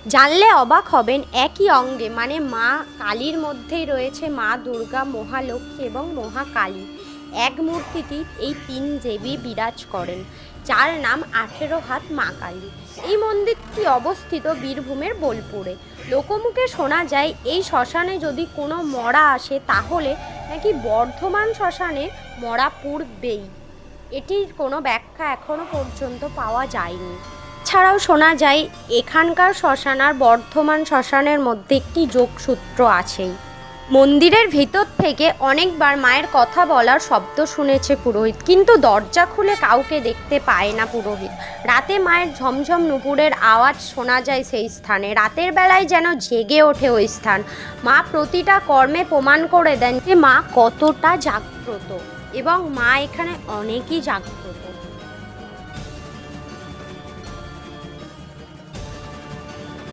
জানলে অবাক হবেন, একই অঙ্গে মানে মা কালীর মধ্যেই রয়েছে মা দুর্গা, মহালক্ষ্মী এবং মহাকালী। এক মূর্তিতেই এই তিন দেবী বিরাজ করেন, যার নাম 18 হাত মা কালী। এই মন্দিরটি অবস্থিত বীরভূমের বোলপুরে। লোকমুখে শোনা যায় এই শ্মশানে যদি কোনো মরা আসে তাহলে নাকি বর্ধমান শ্মশানে মরা পুড়বেই। এটির কোনো ব্যাখ্যা এখনো পর্যন্ত পাওয়া যায়নি। ছাড়াও শোনা যায় এখানকার শ্মশান আর বর্ধমান শ্মশানের মধ্যে একটি যোগসূত্র আছেই। মন্দিরের ভিতর থেকে অনেকবার মায়ের কথা বলার শব্দ শুনেছে পুরোহিত, কিন্তু দরজা খুলে কাউকে দেখতে পায় না পুরোহিত। রাতে মায়ের ঝমঝম নুপুরের আওয়াজ শোনা যায় সেই স্থানে। রাতের বেলায় যেন জেগে ওঠে ওই স্থান। মা প্রতিটা কর্মে প্রমাণ করে দেন যে মা কতটা জাগ্রত, এবং মা এখানে অনেকই জাগ্রত।